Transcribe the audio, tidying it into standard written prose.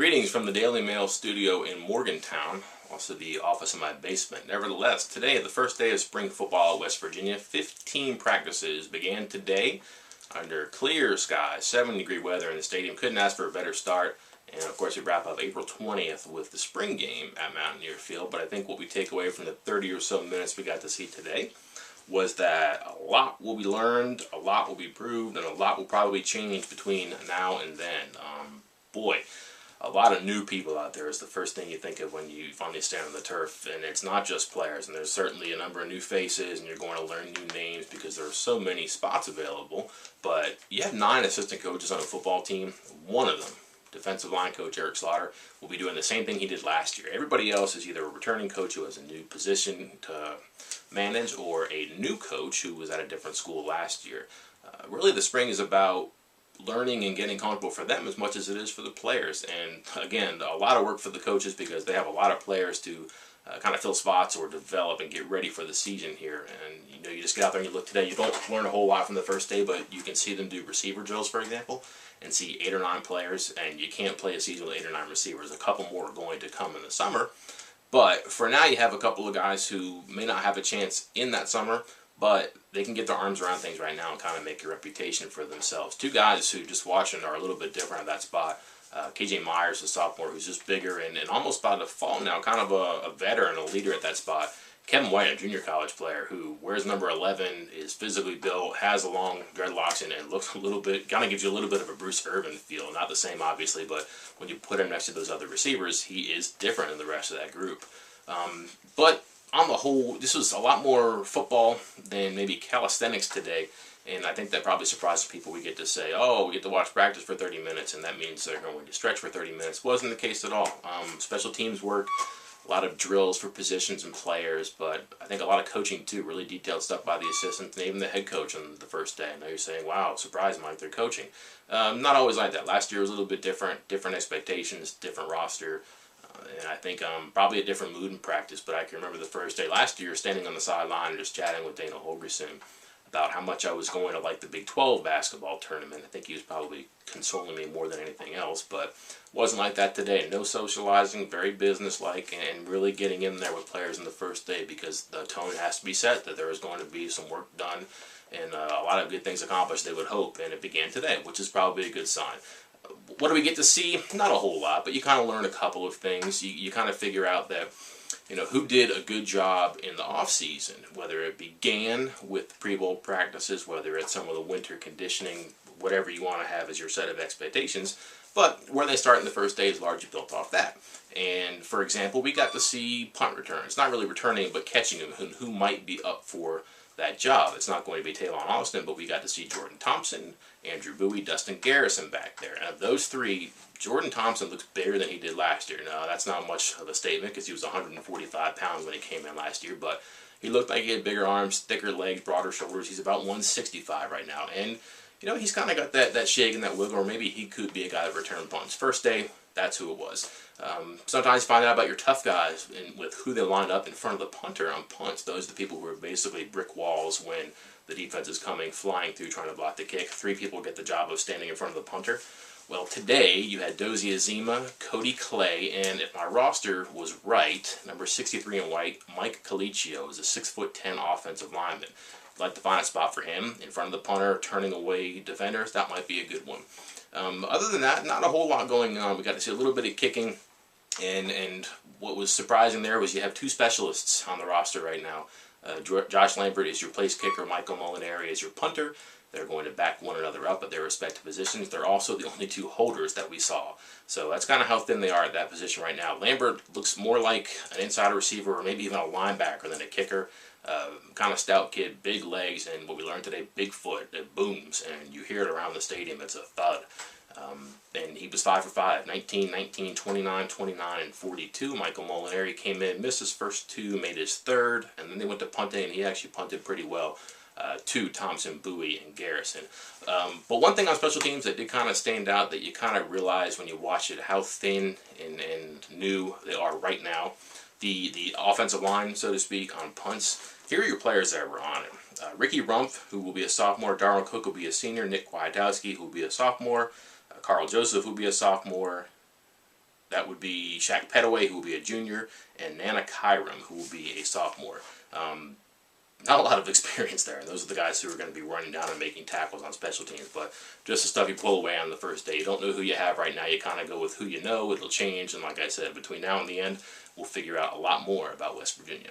Greetings from the Daily Mail studio in Morgantown, also the office in my basement. Nevertheless, today, the first day of spring football at West Virginia, 15 practices began today under clear skies, 70-degree weather in the stadium. Couldn't ask for a better start. And of course, we wrap up April 20th with the spring game at Mountaineer Field. But I think what we take away from the 30 or so minutes we got to see today was that a lot will be learned, a lot will be proved, and a lot will probably change between now and then. Boy, a lot of new people out there is the first thing you think of when you finally stand on the turf, and it's not just players, and there's certainly a number of new faces, and you're going to learn new names because there are so many spots available. But you have 9 assistant coaches on a football team. One of them, defensive line coach Eric Slaughter, will be doing the same thing he did last year. Everybody else is either a returning coach who has a new position to manage or a new coach who was at a different school last year. Really, the spring is about learning and getting comfortable for them as much as it is for the players. And again, a lot of work for the coaches because they have a lot of players to kind of fill spots or develop and get ready for the season here. And you know, you just get out there and you look today, you don't learn a whole lot from the first day, but you can see them do receiver drills, for example, and see 8 or 9 players, and you can't play a season with 8 or 9 receivers. A couple more are going to come in the summer. But for now, you have a couple of guys who may not have a chance in that summer, but they can get their arms around things right now and kind of make a reputation for themselves. 2 guys who, just watching, are a little bit different at that spot. KJ Myers, a sophomore, who's just bigger and almost by default now kind of a veteran, a leader at that spot. Kevin White, a junior college player who wears number 11, is physically built, has a long dreadlocks, and looks a little bit, kind of gives you a little bit of a Bruce Irvin feel. Not the same, obviously, but when you put him next to those other receivers, he is different than the rest of that group. But on the whole, this was a lot more football than maybe calisthenics today, and I think that probably surprises people. We get to say, oh, we get to watch practice for 30 minutes, and that means they're going to stretch for 30 minutes. Wasn't the case at all. Special teams work, a lot of drills for positions and players, but I think a lot of coaching too, really detailed stuff by the assistants and even the head coach on the first day. I know you're saying, wow, surprise, Mike, they're coaching. Not always like that. Last year was a little bit different expectations, different roster. And I think probably a different mood in practice, but I can remember the first day last year standing on the sideline and just chatting with Dana Holgerson about how much I was going to like the Big 12 basketball tournament. I think he was probably consoling me more than anything else, but wasn't like that today. No socializing, very businesslike, and really getting in there with players in the first day because the tone has to be set that there is going to be some work done and a lot of good things accomplished, they would hope, and it began today, which is probably a good sign. What do we get to see? Not a whole lot, but you kind of learn a couple of things. You kind of figure out that, you know, who did a good job in the off-season, whether it began with pre-bowl practices, whether it's some of the winter conditioning, whatever you want to have as your set of expectations, but where they start in the first day is largely built off that. And, for example, we got to see punt returns. Not really returning, but catching them, who might be up for that job. It's not going to be Taylon Austin, but we got to see Jordan Thompson, Andrew Bowie, Dustin Garrison back there. And of those 3, Jordan Thompson looks bigger than he did last year. Now, that's not much of a statement because he was 145 pounds when he came in last year, but he looked like he had bigger arms, thicker legs, broader shoulders. He's about 165 right now. And, you know, he's kind of got that shake and that wiggle, or maybe he could be a guy that return punts. First day, that's who it was. Sometimes you find out about your tough guys with who they lined up in front of the punter on punts. Those are the people who are basically brick walls when the defense is coming, flying through, trying to block the kick. 3 people get the job of standing in front of the punter. Well, today you had Dozie Azima, Cody Clay, and if my roster was right, number 63 in white, Mike Colicchio is a 6'10" offensive lineman. I'd like to find a spot for him in front of the punter, turning away defenders. That might be a good one. Other than that, not a whole lot going on. We got to see a little bit of kicking, and what was surprising there was you have 2 specialists on the roster right now. Josh Lambert is your place kicker. Michael Molinari is your punter. They're going to back one another up at their respective positions. They're also the only 2 holders that we saw. So that's kind of how thin they are at that position right now. Lambert looks more like an inside receiver or maybe even a linebacker than a kicker. Kind of stout kid, big legs, and what we learned today, big foot. It booms, and you hear it around the stadium. It's a thud. And he was 5 for 5, 19, 19, 29, 29, and 42. Michael Molinari came in, missed his first 2, made his 3rd, and then they went to punting, and he actually punted pretty well to Thompson, Bowie, and Garrison. But one thing on special teams that did kind of stand out that you kind of realize when you watch it how thin and new they are right now. The offensive line, so to speak, on punts. Here are your players that were on it. Ricky Rumpf, who will be a sophomore. Darwin Cook will be a senior. Nick Kwiatkowski, who will be a sophomore. Carl Joseph will be a sophomore. That would be Shaq Petaway, who will be a junior, and Nana Kyram, who will be a sophomore. Not a lot of experience there, and those are the guys who are going to be running down and making tackles on special teams, but just the stuff you pull away on the first day. You don't know who you have right now. You kind of go with who you know. It'll change, and like I said, between now and the end, we'll figure out a lot more about West Virginia.